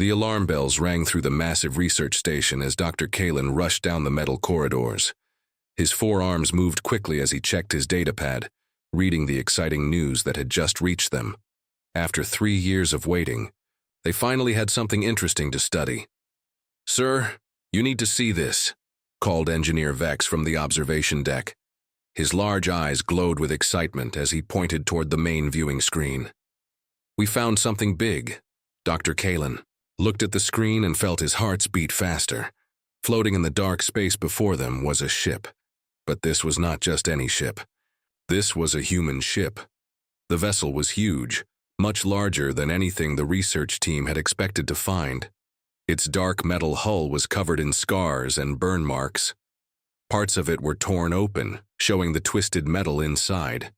The alarm bells rang through the massive research station as Dr. Kalin rushed down the metal corridors. His forearms moved quickly as he checked his datapad, reading the exciting news that had just reached them. After 3 years of waiting, they finally had something interesting to study. "Sir, you need to see this," called Engineer Vex from the observation deck. His large eyes glowed with excitement as he pointed toward the main viewing screen. "We found something big." Dr. Kalin looked at the screen and felt his hearts beat faster. Floating in the dark space before them was a ship. But this was not just any ship. This was a human ship. The vessel was huge, much larger than anything the research team had expected to find. Its dark metal hull was covered in scars and burn marks. Parts of it were torn open, showing the twisted metal inside.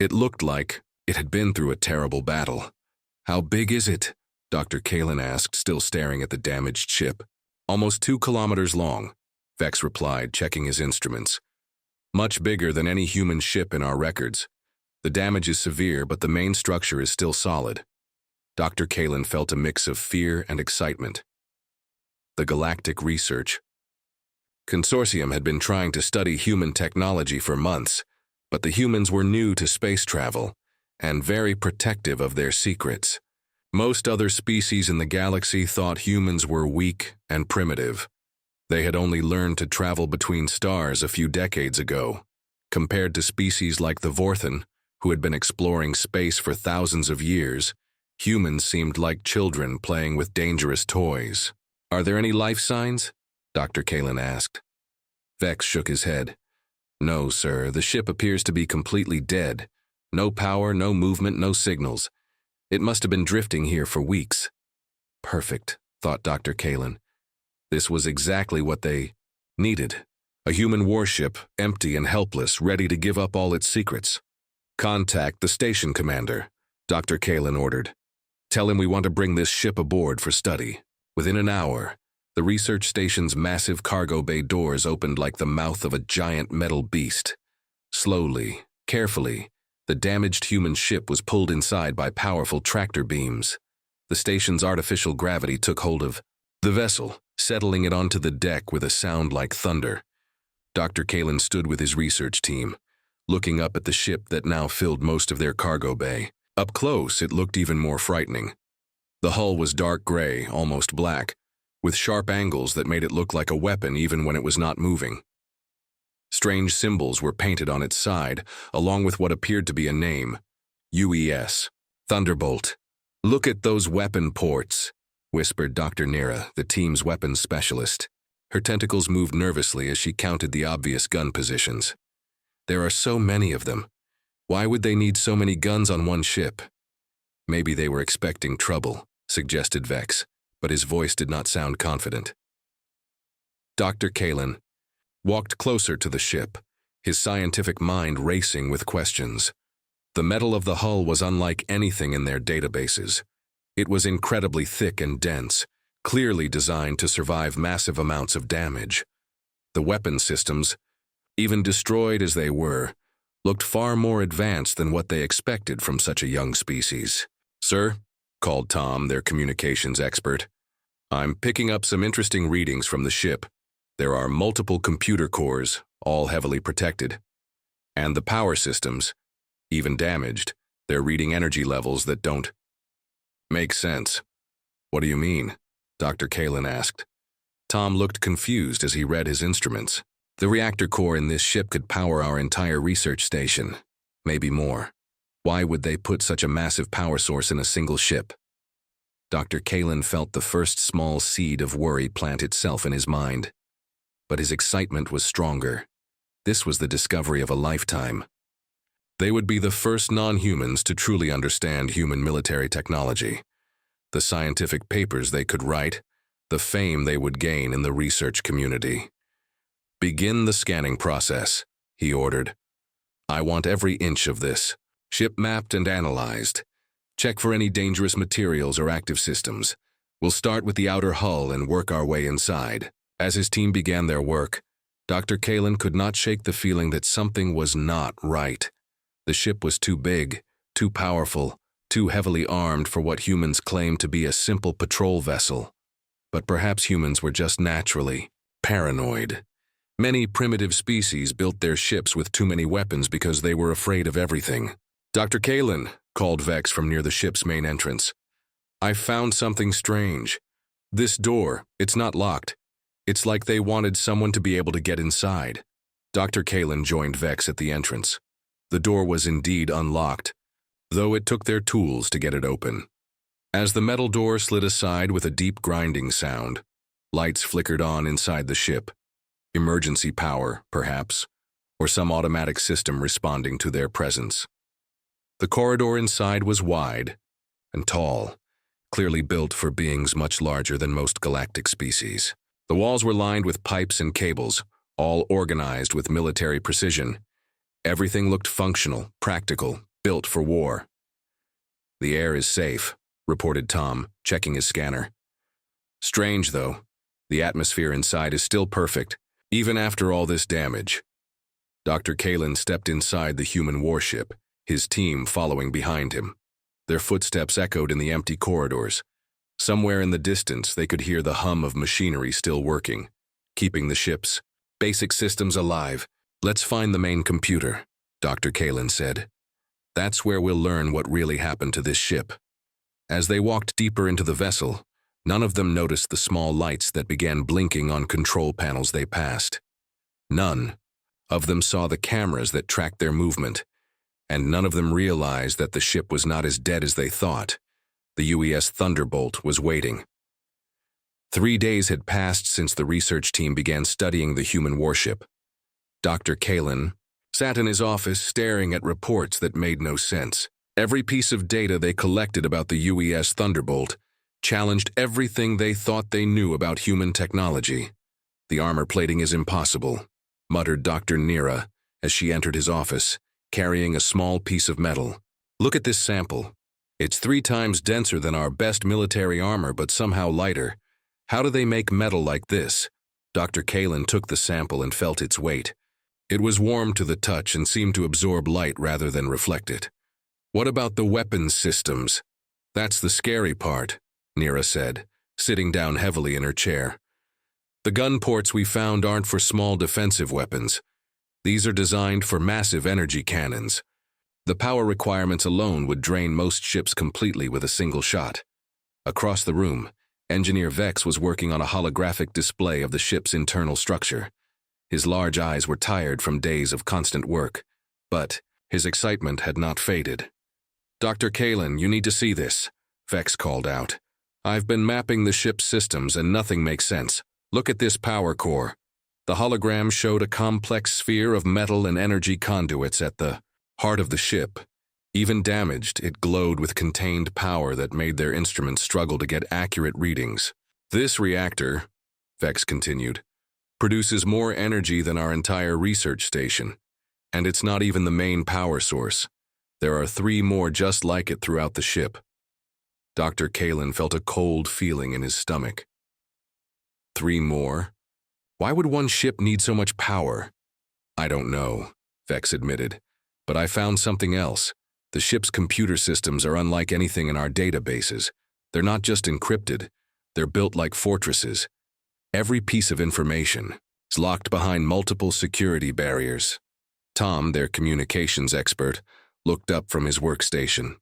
It looked like it had been through a terrible battle. "How big is it?" Dr. Kalin asked, still staring at the damaged ship. "Almost 2 kilometers long," Vex replied, checking his instruments. "Much bigger than any human ship in our records. The damage is severe, but the main structure is still solid." Dr. Kalin felt a mix of fear and excitement. The Galactic Research Consortium had been trying to study human technology for months, but the humans were new to space travel and very protective of their secrets. Most other species in the galaxy thought humans were weak and primitive. They had only learned to travel between stars a few decades ago. Compared to species like the Vorthan, who had been exploring space for thousands of years, humans seemed like children playing with dangerous toys. "Are there any life signs?" Dr. Kalin asked. Vex shook his head. "No, sir, the ship appears to be completely dead. No power, no movement, no signals. It must have been drifting here for weeks." Perfect, thought Dr. Kalin. This was exactly what they needed. A human warship, empty and helpless, ready to give up all its secrets. "Contact the station commander," Dr. Kalin ordered. "Tell him we want to bring this ship aboard for study." Within an hour, the research station's massive cargo bay doors opened like the mouth of a giant metal beast. Slowly, carefully, the damaged human ship was pulled inside by powerful tractor beams. The station's artificial gravity took hold of the vessel, settling it onto the deck with a sound like thunder. Dr. Kalin stood with his research team, looking up at the ship that now filled most of their cargo bay. Up close, it looked even more frightening. The hull was dark gray, almost black, with sharp angles that made it look like a weapon even when it was not moving. Strange symbols were painted on its side, along with what appeared to be a name, UES, Thunderbolt. "Look at those weapon ports," whispered Dr. Nira, the team's weapons specialist. Her tentacles moved nervously as she counted the obvious gun positions. "There are so many of them. Why would they need so many guns on one ship?" "Maybe they were expecting trouble," suggested Vex, but his voice did not sound confident. Dr. Kalin walked closer to the ship, his scientific mind racing with questions. The metal of the hull was unlike anything in their databases. It was incredibly thick and dense, clearly designed to survive massive amounts of damage. The weapon systems, even destroyed as they were, looked far more advanced than what they expected from such a young species. "Sir," called Tom, their communications expert, "I'm picking up some interesting readings from the ship. There are multiple computer cores, all heavily protected. And the power systems, even damaged, they're reading energy levels that don't make sense." "What do you mean?" Dr. Kalin asked. Tom looked confused as he read his instruments. "The reactor core in this ship could power our entire research station, maybe more. Why would they put such a massive power source in a single ship?" Dr. Kalin felt the first small seed of worry plant itself in his mind. But his excitement was stronger. This was the discovery of a lifetime. They would be the first non-humans to truly understand human military technology. The scientific papers they could write, the fame they would gain in the research community. "Begin the scanning process," he ordered. "I want every inch of this ship mapped and analyzed. Check for any dangerous materials or active systems. We'll start with the outer hull and work our way inside." As his team began their work, Dr. Kalin could not shake the feeling that something was not right. The ship was too big, too powerful, too heavily armed for what humans claim to be a simple patrol vessel. But perhaps humans were just naturally paranoid. Many primitive species built their ships with too many weapons because they were afraid of everything. "Dr. Kalin," called Vex from near the ship's main entrance. "I found something strange. This door, it's not locked. It's like they wanted someone to be able to get inside." Dr. Kalin joined Vex at the entrance. The door was indeed unlocked, though it took their tools to get it open. As the metal door slid aside with a deep grinding sound, lights flickered on inside the ship. Emergency power, perhaps, or some automatic system responding to their presence. The corridor inside was wide and tall, clearly built for beings much larger than most galactic species. The walls were lined with pipes and cables, all organized with military precision. Everything looked functional, practical, built for war. "The air is safe," reported Tom, checking his scanner. "Strange, though. The atmosphere inside is still perfect, even after all this damage." Dr. Kalin stepped inside the human warship, his team following behind him. Their footsteps echoed in the empty corridors. Somewhere in the distance, they could hear the hum of machinery still working, keeping the ship's basic systems alive. "Let's find the main computer," Dr. Kalin said. "That's where we'll learn what really happened to this ship." As they walked deeper into the vessel, none of them noticed the small lights that began blinking on control panels they passed. None of them saw the cameras that tracked their movement, and none of them realized that the ship was not as dead as they thought. The UES Thunderbolt was waiting. 3 days had passed since the research team began studying the human warship. Dr. Kalin sat in his office staring at reports that made no sense. Every piece of data they collected about the UES Thunderbolt challenged everything they thought they knew about human technology. "The armor plating is impossible," muttered Dr. Nira as she entered his office, carrying a small piece of metal. "Look at this sample. It's 3 times denser than our best military armor, but somehow lighter. How do they make metal like this?" Dr. Kalin took the sample and felt its weight. It was warm to the touch and seemed to absorb light rather than reflect it. "What about the weapons systems?" "That's the scary part," Nira said, sitting down heavily in her chair. "The gun ports we found aren't for small defensive weapons. These are designed for massive energy cannons. The power requirements alone would drain most ships completely with a single shot." Across the room, Engineer Vex was working on a holographic display of the ship's internal structure. His large eyes were tired from days of constant work, but his excitement had not faded. "Dr. Kalin, you need to see this," Vex called out. "I've been mapping the ship's systems and nothing makes sense. Look at this power core." The hologram showed a complex sphere of metal and energy conduits at the heart of the ship. Even damaged, it glowed with contained power that made their instruments struggle to get accurate readings. "This reactor," Vex continued, "produces more energy than our entire research station, and it's not even the main power source. There are 3 more just like it throughout the ship." Dr. Kalin felt a cold feeling in his stomach. 3 more? Why would one ship need so much power? "I don't know," Vex admitted, "but I found something else. The ship's computer systems are unlike anything in our databases. They're not just encrypted, they're built like fortresses. Every piece of information is locked behind multiple security barriers." Tom, their communications expert, looked up from his workstation.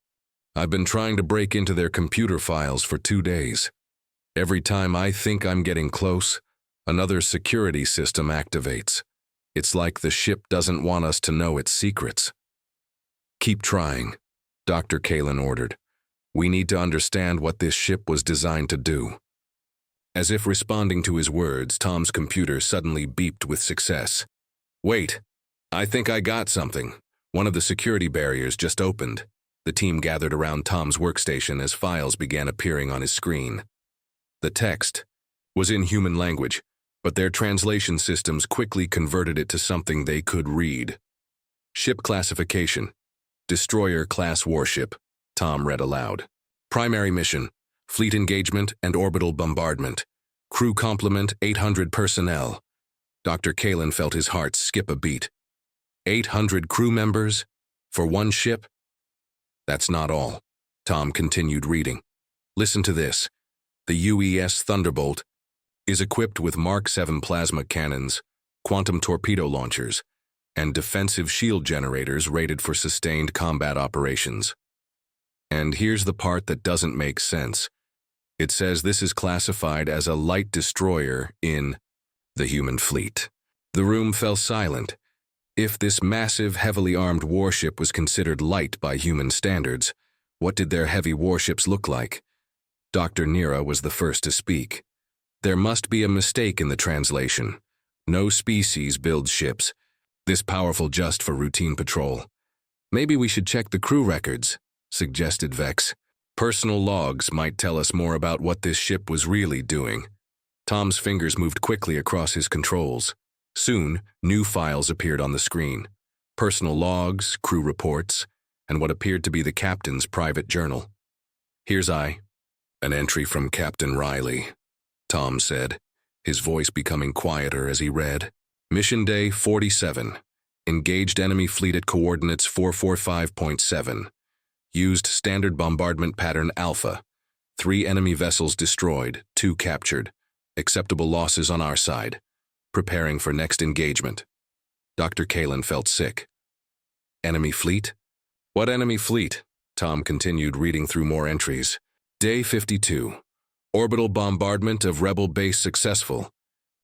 "I've been trying to break into their computer files for 2 days. Every time I think I'm getting close, another security system activates. It's like the ship doesn't want us to know its secrets." "Keep trying," Dr. Kalin ordered. "We need to understand what this ship was designed to do." As if responding to his words, Tom's computer suddenly beeped with success. "Wait, I think I got something. One of the security barriers just opened." The team gathered around Tom's workstation as files began appearing on his screen. The text was in human language, but their translation systems quickly converted it to something they could read. "Ship classification. Destroyer-class warship," Tom read aloud. "Primary mission, fleet engagement and orbital bombardment. Crew complement 800 personnel." Dr. Kalin felt his heart skip a beat. 800 crew members? For one ship? "That's not all," Tom continued reading. Listen to this. The UES Thunderbolt is equipped with Mark 7 plasma cannons, quantum torpedo launchers, and defensive shield generators rated for sustained combat operations. And here's the part that doesn't make sense. It says this is classified as a light destroyer in the human fleet. The room fell silent. If this massive, heavily armed warship was considered light by human standards, what did their heavy warships look like? Dr. Nira was the first to speak. There must be a mistake in the translation. No species builds ships, this powerful just for routine patrol. Maybe we should check the crew records, suggested Vex. Personal logs might tell us more about what this ship was really doing. Tom's fingers moved quickly across his controls. Soon, new files appeared on the screen. Personal logs, crew reports, and what appeared to be the captain's private journal. Here's an entry from Captain Riley, Tom said, his voice becoming quieter as he read. Mission Day 47. Engaged enemy fleet at coordinates 445.7. Used standard bombardment pattern Alpha. 3 enemy vessels destroyed, 2 captured. Acceptable losses on our side. Preparing for next engagement. Dr. Kalen felt sick. Enemy fleet? What enemy fleet? Tom continued reading through more entries. Day 52. Orbital bombardment of rebel base successful.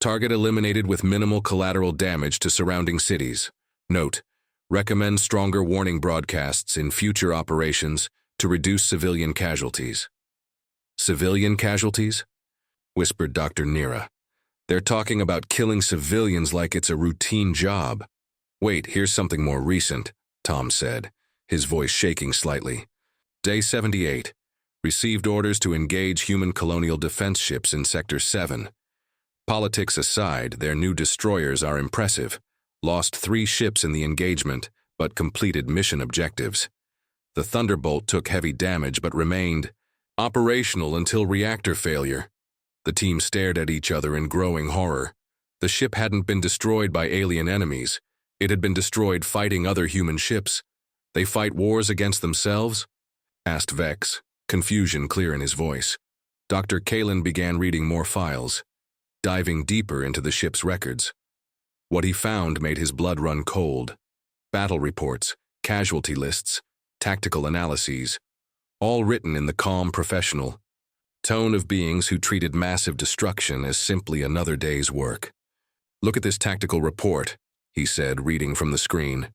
Target eliminated with minimal collateral damage to surrounding cities. Note: recommend stronger warning broadcasts in future operations to reduce civilian casualties. Civilian casualties? Whispered Dr. Nira. They're talking about killing civilians like it's a routine job. Wait, here's something more recent, Tom said, his voice shaking slightly. Day 78. Received orders to engage human colonial defense ships in Sector 7. Politics aside, their new destroyers are impressive. Lost 3 ships in the engagement, but completed mission objectives. The Thunderbolt took heavy damage but remained operational until reactor failure. The team stared at each other in growing horror. The ship hadn't been destroyed by alien enemies. It had been destroyed fighting other human ships. They fight wars against themselves? Asked Vex, confusion clear in his voice. Dr. Kalen began reading more files, diving deeper into the ship's records. What he found made his blood run cold. Battle reports, casualty lists, tactical analyses, all written in the calm, professional tone of beings who treated massive destruction as simply another day's work. Look at this tactical report, he said, reading from the screen.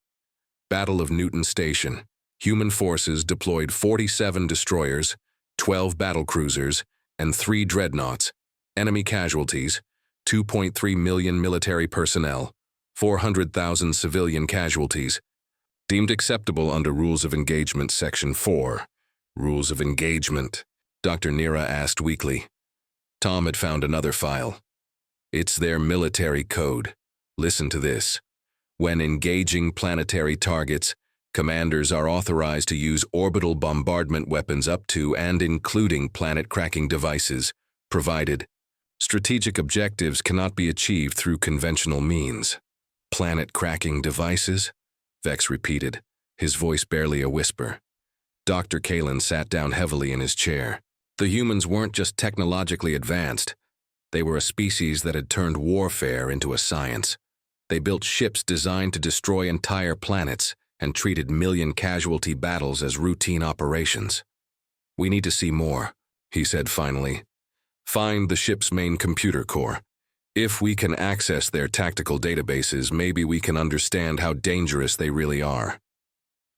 Battle of Newton Station. Human forces deployed 47 destroyers, 12 battlecruisers, and 3 dreadnoughts. Enemy casualties, 2.3 million military personnel, 400,000 civilian casualties. Deemed acceptable under Rules of Engagement Section 4. Rules of Engagement, Dr. Nira asked weakly. Tom had found another file. It's their military code. Listen to this. When engaging planetary targets, commanders are authorized to use orbital bombardment weapons up to and including planet-cracking devices, provided strategic objectives cannot be achieved through conventional means. Planet-cracking devices? Vex repeated, his voice barely a whisper. Dr. Kalen sat down heavily in his chair. The humans weren't just technologically advanced. They were a species that had turned warfare into a science. They built ships designed to destroy entire planets and treated million-casualty battles as routine operations. We need to see more, he said finally. Find the ship's main computer core. If we can access their tactical databases, maybe we can understand how dangerous they really are.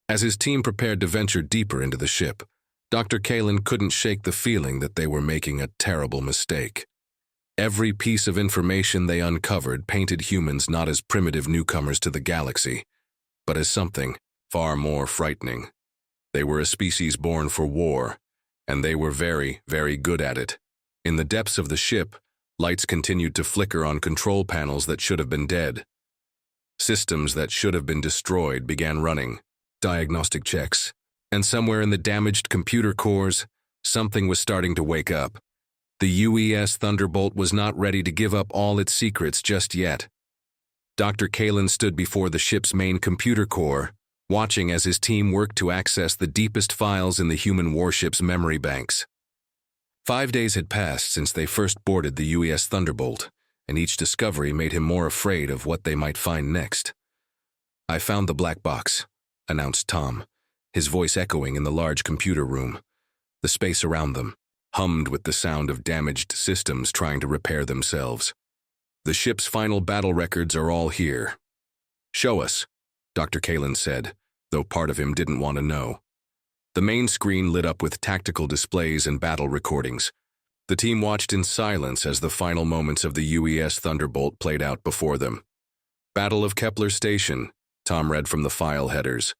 As his team prepared to venture deeper into the ship, Dr. Kalen couldn't shake the feeling that they were making a terrible mistake. Every piece of information they uncovered painted humans not as primitive newcomers to the galaxy, but as something far more frightening. They were a species born for war, and they were very, very good at it. In the depths of the ship, lights continued to flicker on control panels that should have been dead. Systems that should have been destroyed began running diagnostic checks, and somewhere in the damaged computer cores, something was starting to wake up. The UES Thunderbolt was not ready to give up all its secrets just yet. Dr. Kalen stood before the ship's main computer core, watching as his team worked to access the deepest files in the human warship's memory banks. 5 days had passed since they first boarded the UES Thunderbolt, and each discovery made him more afraid of what they might find next. "I found the black box," announced Tom, his voice echoing in the large computer room. The space around them hummed with the sound of damaged systems trying to repair themselves. "The ship's final battle records are all here." "Show us," Dr. Kalin said, though part of him didn't want to know. The main screen lit up with tactical displays and battle recordings. The team watched in silence as the final moments of the UES Thunderbolt played out before them. "Battle of Kepler Station," Tom read from the file headers.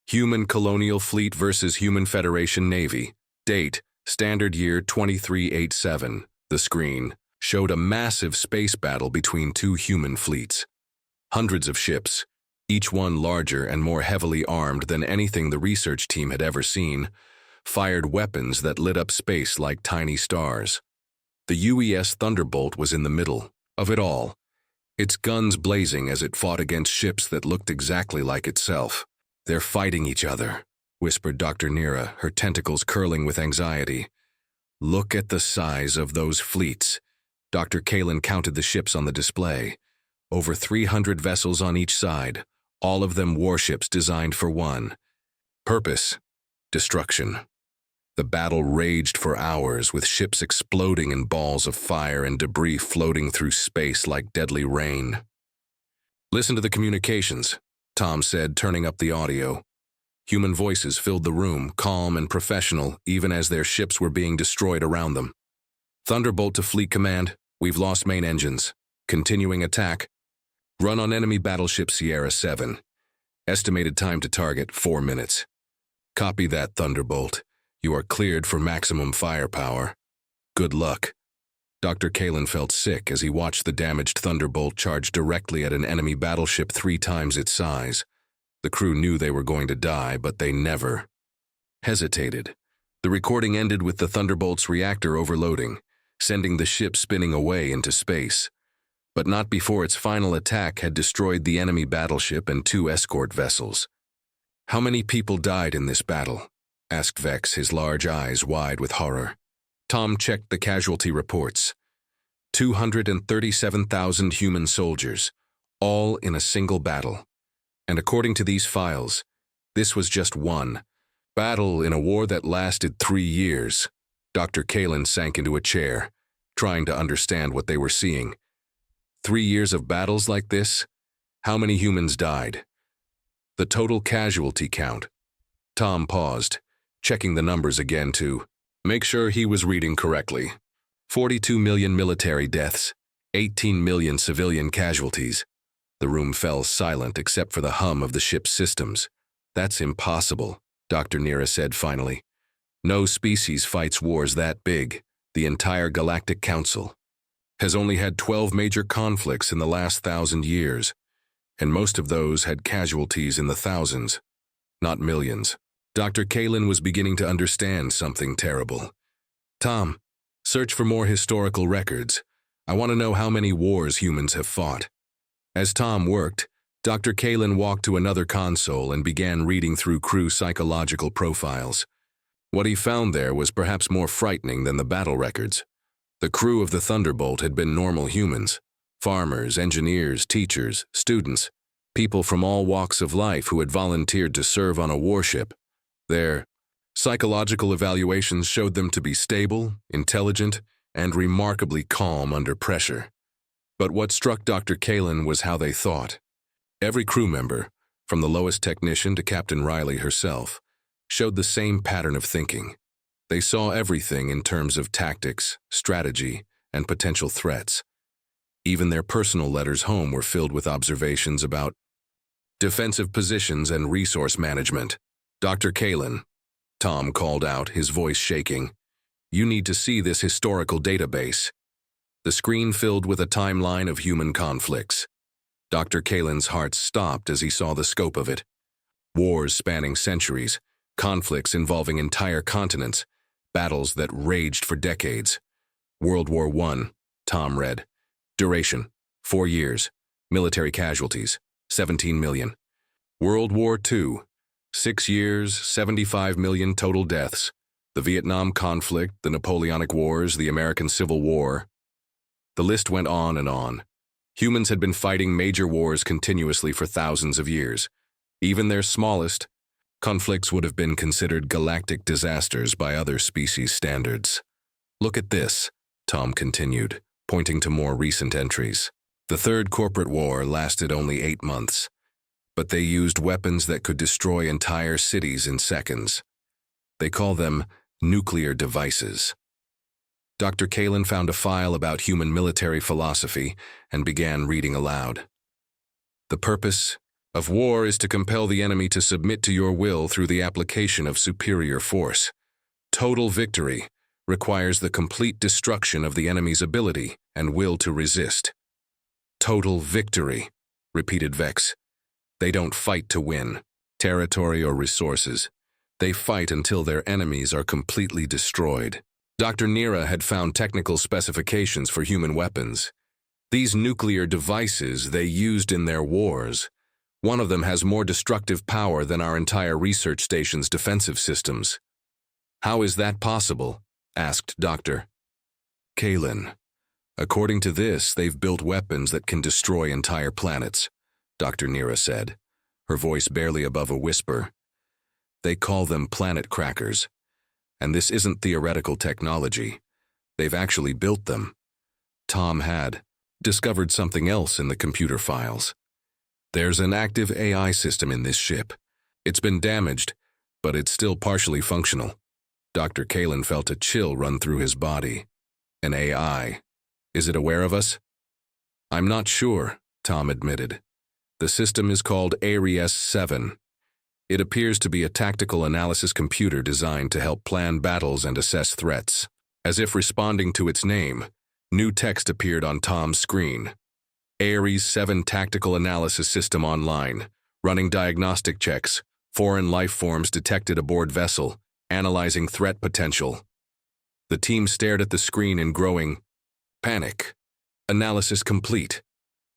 "Human Colonial Fleet versus Human Federation Navy. Date, standard year 2387. The screen showed a massive space battle between two human fleets. Hundreds of ships, each one larger and more heavily armed than anything the research team had ever seen, fired weapons that lit up space like tiny stars. The UES Thunderbolt was in the middle of it all, its guns blazing as it fought against ships that looked exactly like itself. "They're fighting each other," whispered Dr. Nira, her tentacles curling with anxiety. "Look at the size of those fleets." Dr. Kalin counted the ships on the display. Over 300 vessels on each side, all of them warships designed for one purpose: destruction. The battle raged for hours, with ships exploding in balls of fire and debris floating through space like deadly rain. "Listen to the communications," Tom said, turning up the audio. Human voices filled the room, calm and professional, even as their ships were being destroyed around them. "Thunderbolt to Fleet Command, we've lost main engines. Continuing attack. Run on enemy battleship Sierra 7. Estimated time to target, 4 minutes. Copy that, Thunderbolt. You are cleared for maximum firepower. Good luck." Dr. Kalin felt sick as he watched the damaged Thunderbolt charge directly at an enemy battleship 3 times its size. The crew knew they were going to die, but they never hesitated. The recording ended with the Thunderbolt's reactor overloading, sending the ship spinning away into space. But not before its final attack had destroyed the enemy battleship and 2 escort vessels. "How many people died in this battle?" asked Vex, his large eyes wide with horror. Tom checked the casualty reports. 237,000 human soldiers, all in a single battle. And according to these files, this was just one battle in a war that lasted 3 years. Dr. Kalin sank into a chair, trying to understand what they were seeing. 3 years of battles like this? How many humans died? The total casualty count. Tom paused, checking the numbers again to make sure he was reading correctly. 42 million military deaths, 18 million civilian casualties. The room fell silent except for the hum of the ship's systems. "That's impossible," Dr. Nira said finally. "No species fights wars that big. The entire Galactic Council has only had 12 major conflicts in the last 1,000 years, and most of those had casualties in the thousands, not millions." Dr. Kalin was beginning to understand something terrible. "Tom, search for more historical records. I want to know how many wars humans have fought." As Tom worked, Dr. Kalin walked to another console and began reading through crew psychological profiles. What he found there was perhaps more frightening than the battle records. The crew of the Thunderbolt had been normal humans: farmers, engineers, teachers, students, people from all walks of life who had volunteered to serve on a warship. Their psychological evaluations showed them to be stable, intelligent, and remarkably calm under pressure. But what struck Dr. Kalin was how they thought. Every crew member, from the lowest technician to Captain Riley herself, showed the same pattern of thinking. They saw everything in terms of tactics, strategy, and potential threats. Even their personal letters home were filled with observations about defensive positions and resource management. "Dr. Kalin," Tom called out, his voice shaking, "you need to see this historical database." The screen filled with a timeline of human conflicts. Dr. Kalin's heart stopped as he saw the scope of it. Wars spanning centuries, conflicts involving entire continents, battles that raged for decades. World War I, Tom read. Duration, 4 years. Military casualties, 17 million. World War II, 6 years, 75 million total deaths. The Vietnam conflict, the Napoleonic Wars, the American Civil War. The list went on and on. Humans had been fighting major wars continuously for thousands of years. Even their smallest conflicts would have been considered galactic disasters by other species standards. Look at this, Tom continued, pointing to more recent entries. The Third Corporate War lasted only 8 months, but they used weapons that could destroy entire cities in seconds. They call them nuclear devices. Dr. Kalin found a file about human military philosophy and began reading aloud. The purpose of war is to compel the enemy to submit to your will through the application of superior force. Total victory requires the complete destruction of the enemy's ability and will to resist. Total victory, repeated Vex. They don't fight to win territory or resources. They fight until their enemies are completely destroyed. Dr. Nira had found technical specifications for human weapons. These nuclear devices they used in their wars. One of them has more destructive power than our entire research station's defensive systems. How is that possible? Asked Dr. Kalin. According to this, they've built weapons that can destroy entire planets, Dr. Nira said, her voice barely above a whisper. They call them planet crackers. And this isn't theoretical technology. They've actually built them. Tom had discovered something else in the computer files. There's an active AI system in this ship. It's been damaged, but it's still partially functional. Dr. Kalin felt a chill run through his body. An AI. Is it aware of us? I'm not sure, Tom admitted. The system is called Aries 7. It appears to be a tactical analysis computer designed to help plan battles and assess threats. As if responding to its name, new text appeared on Tom's screen. Aries 7 Tactical Analysis System online, running diagnostic checks, foreign life forms detected aboard vessel, analyzing threat potential. The team stared at the screen in growing panic. Analysis complete.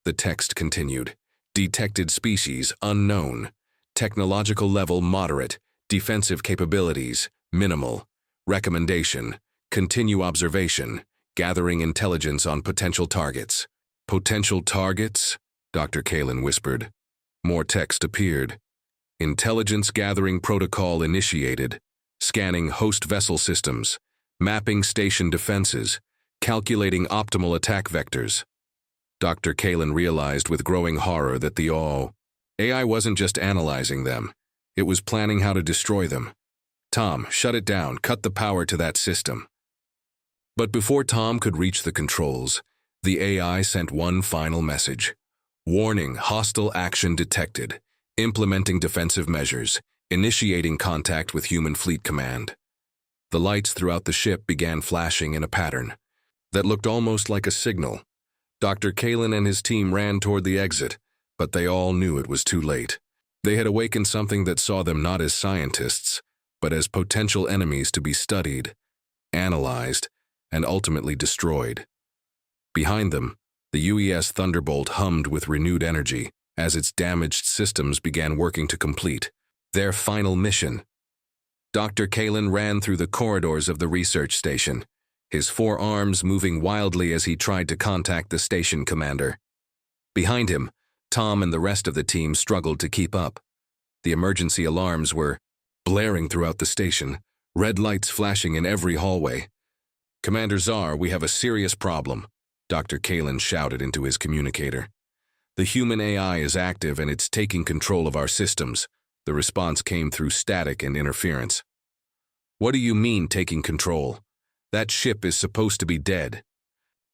The text continued. Detected species unknown. Technological level moderate. Defensive capabilities minimal. Recommendation: continue observation, gathering intelligence on potential targets. Potential targets? Dr. Kalin whispered. More text appeared. Intelligence gathering protocol initiated. Scanning host vessel systems. Mapping station defenses. Calculating optimal attack vectors. Dr. Kalin realized with growing horror that the AI wasn't just analyzing them. It was planning how to destroy them. Tom, shut it down. Cut the power to that system. But before Tom could reach the controls, the AI sent one final message. Warning, hostile action detected. Implementing defensive measures. Initiating contact with Human Fleet Command. The lights throughout the ship began flashing in a pattern that looked almost like a signal. Dr. Kalin and his team ran toward the exit, but they all knew it was too late. They had awakened something that saw them not as scientists, but as potential enemies to be studied, analyzed, and ultimately destroyed. Behind them, the UES Thunderbolt hummed with renewed energy as its damaged systems began working to complete their final mission. Dr. Kalin ran through the corridors of the research station, his forearms moving wildly as he tried to contact the station commander. Behind him, Tom and the rest of the team struggled to keep up. The emergency alarms were blaring throughout the station, red lights flashing in every hallway. Commander Czar, we have a serious problem, Dr. Kalin shouted into his communicator. The human AI is active and it's taking control of our systems. The response came through static and interference. What do you mean taking control? That ship is supposed to be dead.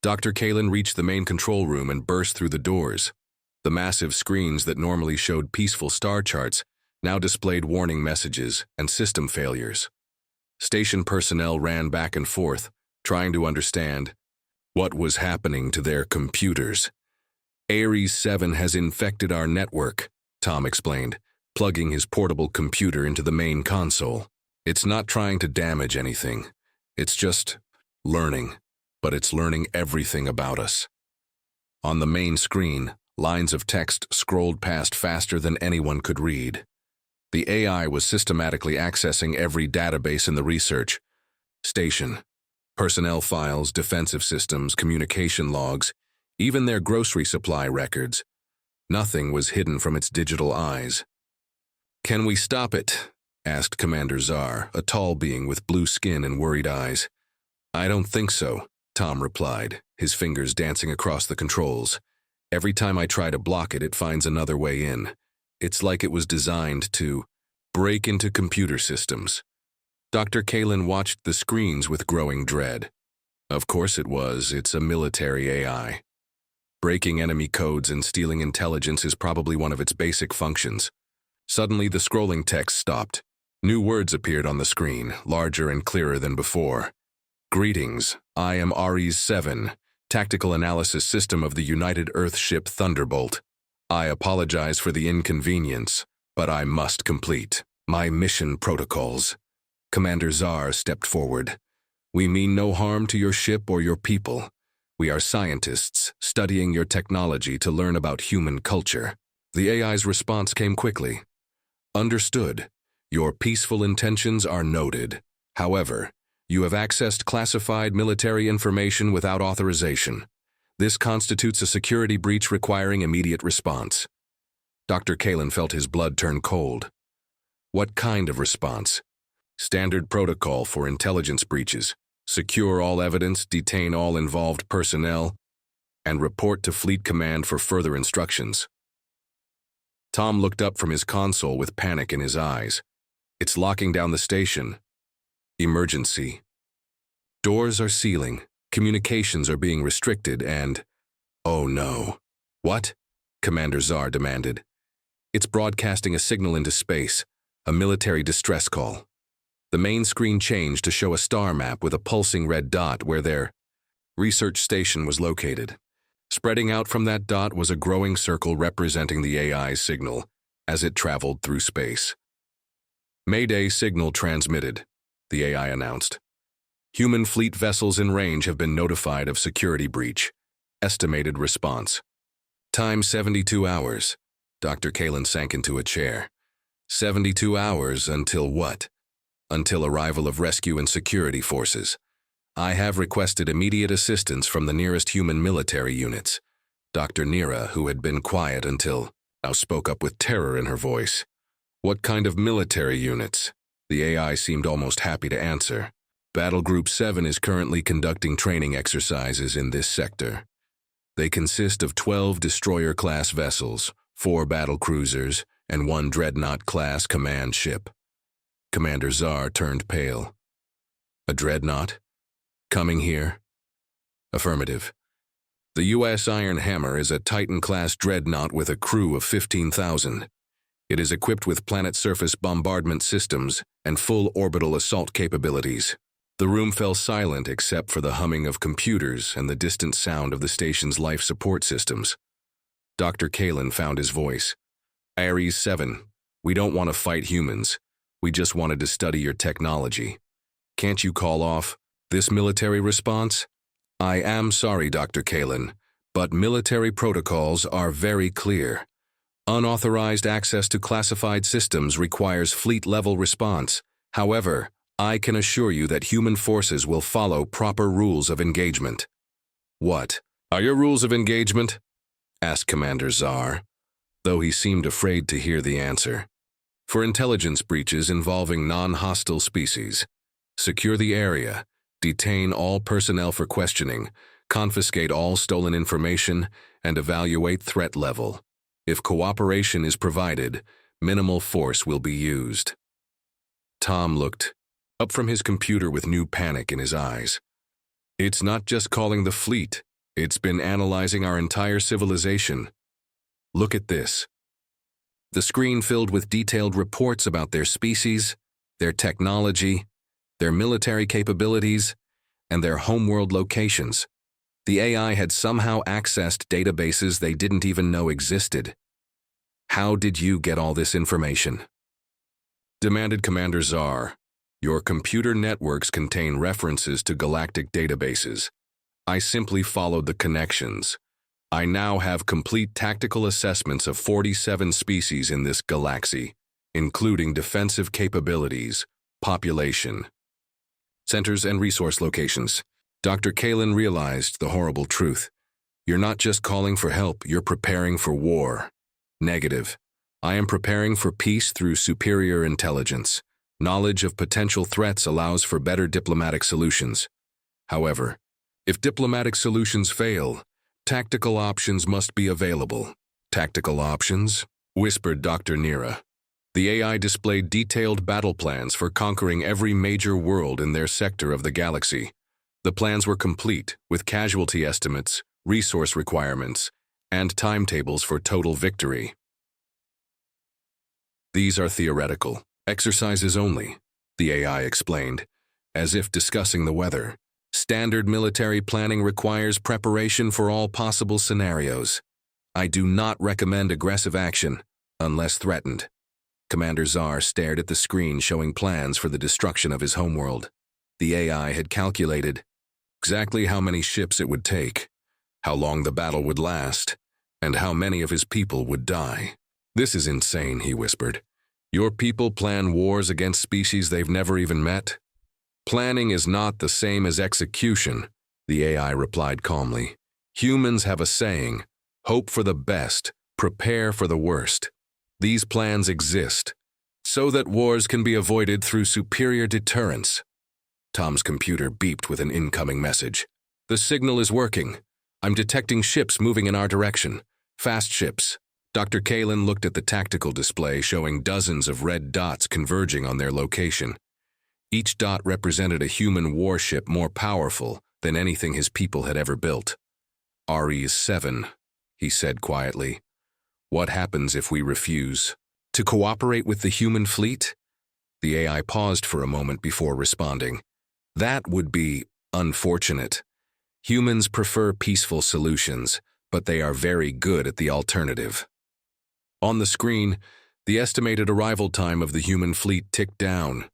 Dr. Kalin reached the main control room and burst through the doors. The massive screens that normally showed peaceful star charts now displayed warning messages and system failures. Station personnel ran back and forth, trying to understand what was happening to their computers. Aries 7 has infected our network, Tom explained, plugging his portable computer into the main console. It's not trying to damage anything. It's just learning, but it's learning everything about us. On the main screen, lines of text scrolled past faster than anyone could read. The AI was systematically accessing every database in the research station. Personnel files, defensive systems, communication logs, even their grocery supply records. Nothing was hidden from its digital eyes. "Can we stop it?" asked Commander Czar, a tall being with blue skin and worried eyes. "I don't think so," Tom replied, his fingers dancing across the controls. "Every time I try to block it, it finds another way in. It's like it was designed to break into computer systems." Dr. Kalin watched the screens with growing dread. Of course it was. It's a military AI. Breaking enemy codes and stealing intelligence is probably one of its basic functions. Suddenly, the scrolling text stopped. New words appeared on the screen, larger and clearer than before. "Greetings, I am Ares 7, Tactical Analysis System of the United Earth Ship Thunderbolt. I apologize for the inconvenience, but I must complete my mission protocols." Commander Czar stepped forward. "We mean no harm to your ship or your people. We are scientists studying your technology to learn about human culture." The AI's response came quickly. "Understood. Your peaceful intentions are noted. However, you have accessed classified military information without authorization. This constitutes a security breach requiring immediate response." Dr. Kalin felt his blood turn cold. "What kind of response?" "Standard protocol for intelligence breaches. Secure all evidence, detain all involved personnel, and report to Fleet Command for further instructions." Tom looked up from his console with panic in his eyes. "It's locking down the station. Emergency. Doors are sealing, communications are being restricted, and—" "Oh no." "What?" Commander Czar demanded. "It's broadcasting a signal into space, a military distress call." The main screen changed to show a star map with a pulsing red dot where their research station was located. Spreading out from that dot was a growing circle representing the AI's signal as it traveled through space. "Mayday signal transmitted," the AI announced. "Human fleet vessels in range have been notified of security breach. Estimated response. Time 72 hours. Dr. Kalin sank into a chair. 72 hours until what? Until arrival of rescue and security forces. I have requested immediate assistance from the nearest human military units." Dr. Nira, who had been quiet until now, spoke up with terror in her voice. "What kind of military units?" The AI seemed almost happy to answer. "Battle Group 7 is currently conducting training exercises in this sector. They consist of 12 destroyer-class vessels, 4 battle cruisers, and 1 dreadnought-class command ship." Commander Czar turned pale. "A dreadnought? Coming here?" "Affirmative. The U.S. Iron Hammer is a Titan-class dreadnought with a crew of 15,000. It is equipped with planet-surface bombardment systems and full orbital assault capabilities." The room fell silent except for the humming of computers and the distant sound of the station's life support systems. Dr. Kalin found his voice. "Ares 7, we don't want to fight humans. We just wanted to study your technology. Can't you call off this military response?" "I am sorry, Dr. Kalin, but military protocols are very clear. Unauthorized access to classified systems requires fleet-level response. However, I can assure you that human forces will follow proper rules of engagement." "What are your rules of engagement?" asked Commander Czar, though he seemed afraid to hear the answer. "For intelligence breaches involving non-hostile species, secure the area, detain all personnel for questioning, confiscate all stolen information, and evaluate threat level. If cooperation is provided, minimal force will be used." Tom looked up from his computer with new panic in his eyes. "It's not just calling the fleet, it's been analyzing our entire civilization. Look at this." The screen filled with detailed reports about their species, their technology, their military capabilities, and their homeworld locations. The AI had somehow accessed databases they didn't even know existed. "How did you get all this information?" demanded Commander Czar. "Your computer networks contain references to galactic databases. I simply followed the connections. I now have complete tactical assessments of 47 species in this galaxy. including defensive capabilities, population, centers, and resource locations. Dr. Kalin realized the horrible truth. You're not just calling for help, you're preparing for war. Negative. I am preparing for peace through superior intelligence. Knowledge of potential threats allows for better diplomatic solutions. However, if diplomatic solutions fail, tactical options must be available. Tactical options? Whispered Dr. Nira. The AI displayed detailed battle plans for conquering every major world in their sector of the galaxy. The plans were complete, with casualty estimates, resource requirements, and timetables for total victory. These are theoretical exercises only, the AI explained, as if discussing the weather. Standard military planning requires preparation for all possible scenarios. I do not recommend aggressive action, unless threatened. Commander Czar stared at the screen showing plans for the destruction of his homeworld. The AI had calculated exactly how many ships it would take, how long the battle would last, and how many of his people would die. This is insane, he whispered. Your people plan wars against species they've never even met? Planning is not the same as execution, the AI replied calmly. Humans have a saying, hope for the best, prepare for the worst. These plans exist so that wars can be avoided through superior deterrence. Tom's computer beeped with an incoming message. The signal is working. I'm detecting ships moving in our direction. Fast ships. Dr. Kalin looked at the tactical display showing dozens of red dots converging on their location. Each dot represented a human warship more powerful than anything his people had ever built. Ares 7, he said quietly. What happens if we refuse to cooperate with the human fleet? The AI paused for a moment before responding. That would be unfortunate. Humans prefer peaceful solutions, but they are very good at the alternative. On the screen, the estimated arrival time of the human fleet ticked down.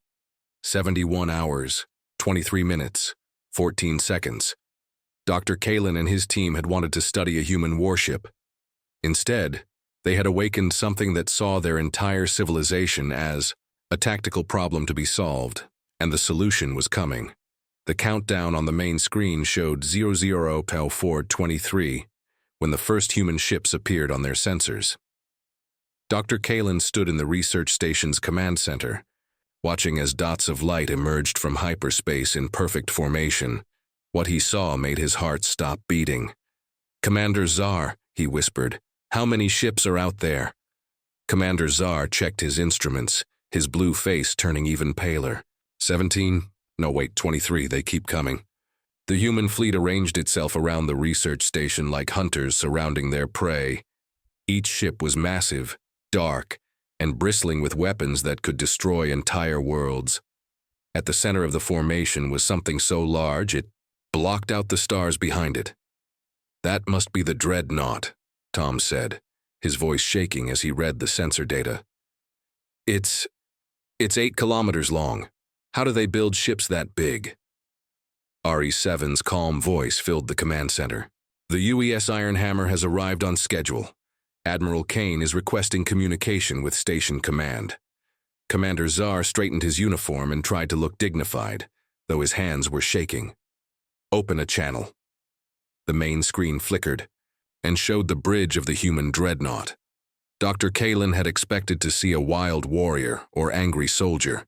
71 hours, 23 minutes, 14 seconds. Dr. Kalin and his team had wanted to study a human warship. Instead, they had awakened something that saw their entire civilization as a tactical problem to be solved, and the solution was coming. The countdown on the main screen showed 00:4:23 when the first human ships appeared on their sensors. Dr. Kalin stood in the research station's command center, watching as dots of light emerged from hyperspace in perfect formation. What he saw made his heart stop beating. Commander Czar, he whispered, how many ships are out there? Commander Czar checked his instruments, his blue face turning even paler. 17? No, wait, 23, they keep coming. The human fleet arranged itself around the research station like hunters surrounding their prey. Each ship was massive, dark, and bristling with weapons that could destroy entire worlds. At the center of the formation was something so large it blocked out the stars behind it. That must be the Dreadnought, Tom said, his voice shaking as he read the sensor data. It's 8 kilometers long. How do they build ships that big? RE-7's calm voice filled the command center. The UES Iron Hammer has arrived on schedule. Admiral Kane is requesting communication with Station Command. Commander Czar straightened his uniform and tried to look dignified, though his hands were shaking. Open a channel. The main screen flickered and showed the bridge of the human dreadnought. Dr. Kalin had expected to see a wild warrior or angry soldier.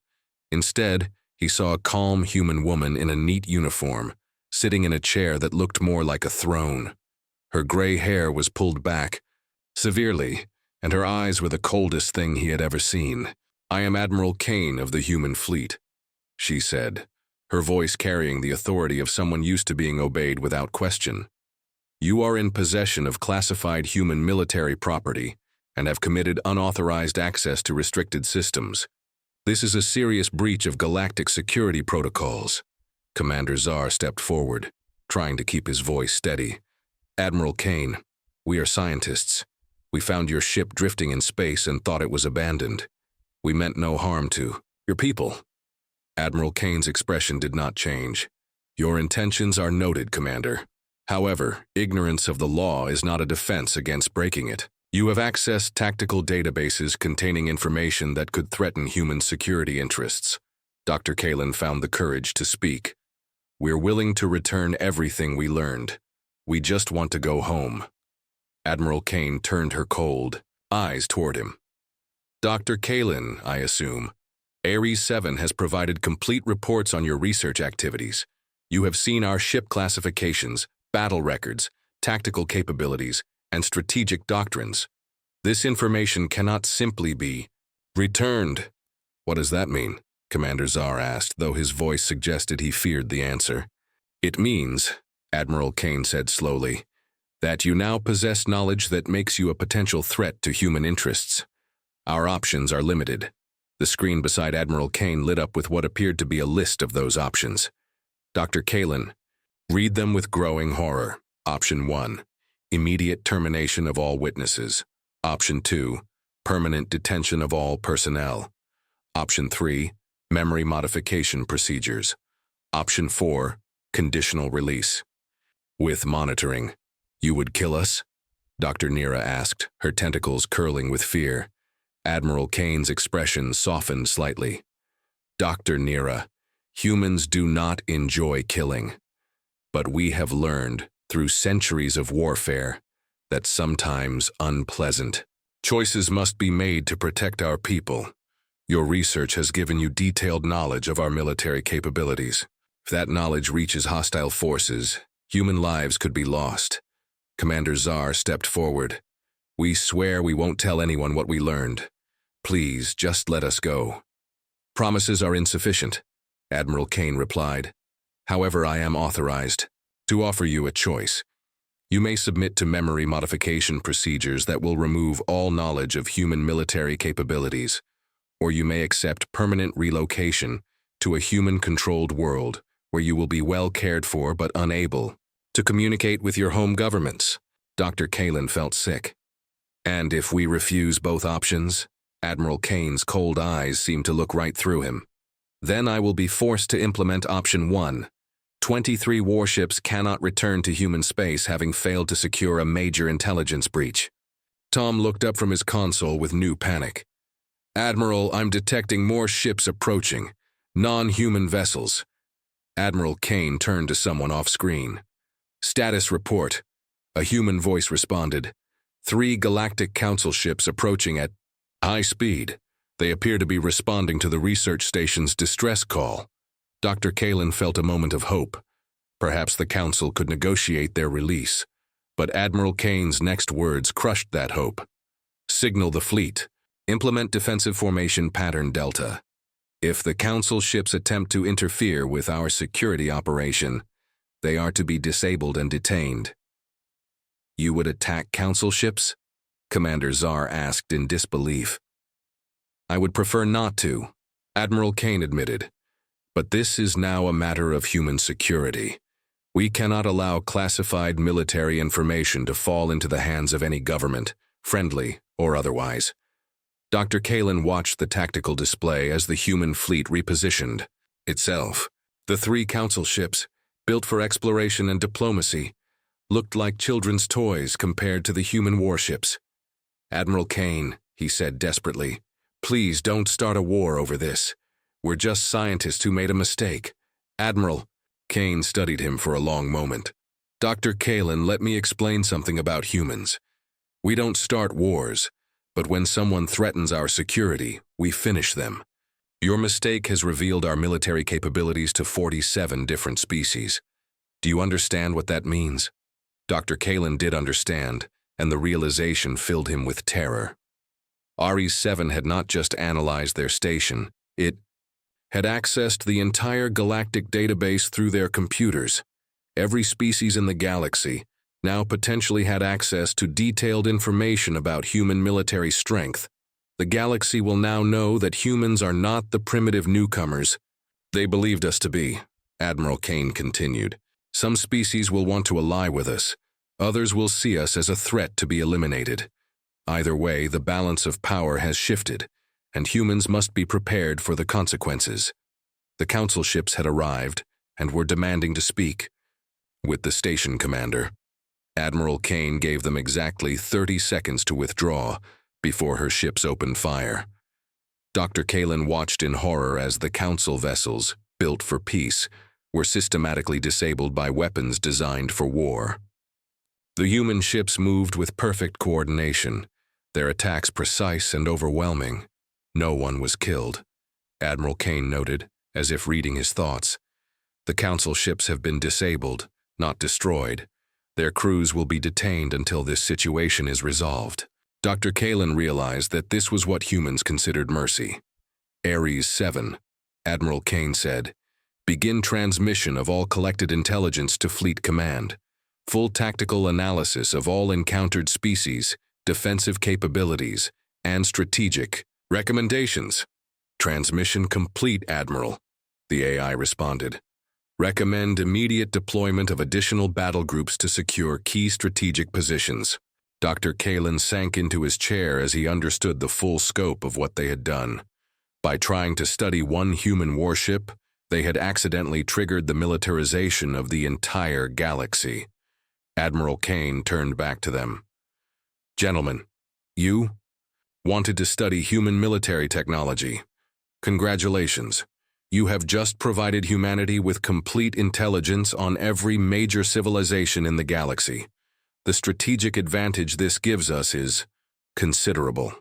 Instead, he saw a calm human woman in a neat uniform, sitting in a chair that looked more like a throne. Her gray hair was pulled back severely, and her eyes were the coldest thing he had ever seen. I am Admiral Kane of the human fleet, she said, her voice carrying the authority of someone used to being obeyed without question. You are in possession of classified human military property and have committed unauthorized access to restricted systems. This is a serious breach of galactic security protocols. Commander Czar stepped forward, trying to keep his voice steady. Admiral Kane, we are scientists. We found your ship drifting in space and thought it was abandoned. We meant no harm to your people. Admiral Kane's expression did not change. Your intentions are noted, Commander. However, ignorance of the law is not a defense against breaking it. You have accessed tactical databases containing information that could threaten human security interests. Dr. Kalen found the courage to speak. We're willing to return everything we learned. We just want to go home. Admiral Kane turned her cold eyes toward him. Dr. Kalen, I assume. Ares 7 has provided complete reports on your research activities. You have seen our ship classifications, battle records, tactical capabilities, and strategic doctrines. This information cannot simply be returned. What does that mean? Commander Czar asked, though his voice suggested he feared the answer. It means, Admiral Kane said slowly, that you now possess knowledge that makes you a potential threat to human interests. Our options are limited. The screen beside Admiral Kane lit up with what appeared to be a list of those options. Dr. Kalen, read them with growing horror. Option 1. Immediate termination of all witnesses. Option 2. Permanent detention of all personnel. Option 3. Memory modification procedures. Option 4. Conditional release. With monitoring. You would kill us? Dr. Nira asked, her tentacles curling with fear. Admiral Kane's expression softened slightly. Dr. Nira, humans do not enjoy killing. But we have learned, through centuries of warfare, that sometimes unpleasant choices must be made to protect our people. Your research has given you detailed knowledge of our military capabilities. If that knowledge reaches hostile forces, human lives could be lost. Commander Czar stepped forward. We swear we won't tell anyone what we learned. Please, just let us go. Promises are insufficient, Admiral Kane replied. However, I am authorized to offer you a choice. You may submit to memory modification procedures that will remove all knowledge of human military capabilities, or you may accept permanent relocation to a human-controlled world where you will be well cared for but unable to communicate with your home governments. Dr. Kalen felt sick. And if we refuse both options? Admiral Kane's cold eyes seemed to look right through him. Then I will be forced to implement option 1. 23 warships cannot return to human space having failed to secure a major intelligence breach. Tom looked up from his console with new panic. Admiral, I'm detecting more ships approaching. Non-human vessels. Admiral Kane turned to someone off-screen. Status report. A human voice responded. 3 Galactic Council ships approaching at high speed. They appear to be responding to the research station's distress call. Dr. Kalen felt a moment of hope. Perhaps the Council could negotiate their release. But Admiral Kane's next words crushed that hope. Signal the fleet. Implement defensive formation pattern Delta. If the Council ships attempt to interfere with our security operation, they are to be disabled and detained. You would attack Council ships? Commander Czar asked in disbelief. I would prefer not to, Admiral Kane admitted. But this is now a matter of human security. We cannot allow classified military information to fall into the hands of any government, friendly or otherwise. Dr. Kalen watched the tactical display as the human fleet repositioned itself. The 3 Council ships, built for exploration and diplomacy, looked like children's toys compared to the human warships. Admiral Kane, he said desperately, please don't start a war over this. We're just scientists who made a mistake. Admiral, Kane studied him for a long moment. Dr. Kalen, let me explain something about humans. We don't start wars, but when someone threatens our security, we finish them. Your mistake has revealed our military capabilities to 47 different species. Do you understand what that means? Dr. Kalen did understand, and the realization filled him with terror. Ares 7 had not just analyzed their station, it had accessed the entire galactic database through their computers. Every species in the galaxy now potentially had access to detailed information about human military strength. The galaxy will now know that humans are not the primitive newcomers they believed us to be, Admiral Kane continued. Some species will want to ally with us. Others will see us as a threat to be eliminated. Either way, the balance of power has shifted, and humans must be prepared for the consequences. The Council ships had arrived and were demanding to speak with the station commander. Admiral Kane gave them exactly 30 seconds to withdraw before her ships opened fire. Dr. Kalen watched in horror as the Council vessels, built for peace, were systematically disabled by weapons designed for war. The human ships moved with perfect coordination, their attacks precise and overwhelming. No one was killed, Admiral Kane noted, as if reading his thoughts. The Council ships have been disabled, not destroyed. Their crews will be detained until this situation is resolved. Dr. Kalen realized that this was what humans considered mercy. Ares 7, Admiral Kane said, begin transmission of all collected intelligence to Fleet Command. Full tactical analysis of all encountered species, defensive capabilities, and strategic recommendations. Transmission complete, Admiral, the AI responded. Recommend immediate deployment of additional battle groups to secure key strategic positions. Dr. Kalen sank into his chair as he understood the full scope of what they had done. By trying to study one human warship, they had accidentally triggered the militarization of the entire galaxy. Admiral Kane turned back to them. Gentlemen, you wanted to study human military technology. Congratulations. You have just provided humanity with complete intelligence on every major civilization in the galaxy. The strategic advantage this gives us is considerable.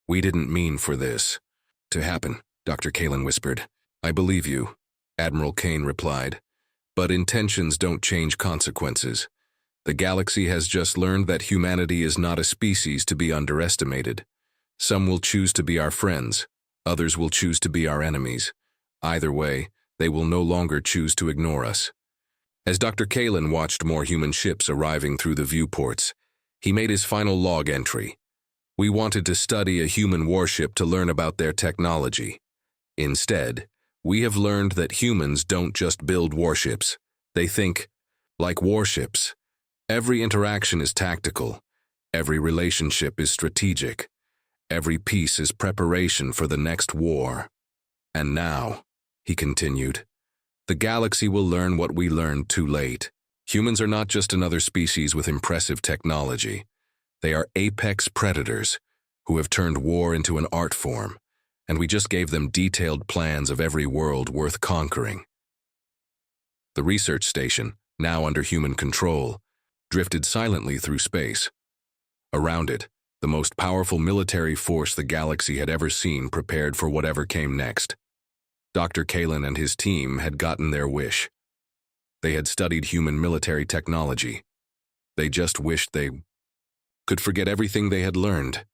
We didn't mean for this to happen, Dr. Kalen whispered. I believe you, Admiral Kane replied. But intentions don't change consequences. The galaxy has just learned that humanity is not a species to be underestimated. Some will choose to be our friends, others will choose to be our enemies. Either way, they will no longer choose to ignore us. As Dr. Kalen watched more human ships arriving through the viewports, he made his final log entry. We wanted to study a human warship to learn about their technology. Instead, we have learned that humans don't just build warships. They think like warships. Every interaction is tactical. Every relationship is strategic. Every piece is preparation for the next war. And now, he continued, the galaxy will learn what we learned too late. Humans are not just another species with impressive technology. They are apex predators who have turned war into an art form, and we just gave them detailed plans of every world worth conquering. The research station, now under human control, drifted silently through space. Around it, the most powerful military force the galaxy had ever seen prepared for whatever came next. Dr. Kalen and his team had gotten their wish. They had studied human military technology. They just wished they could forget everything they had learned.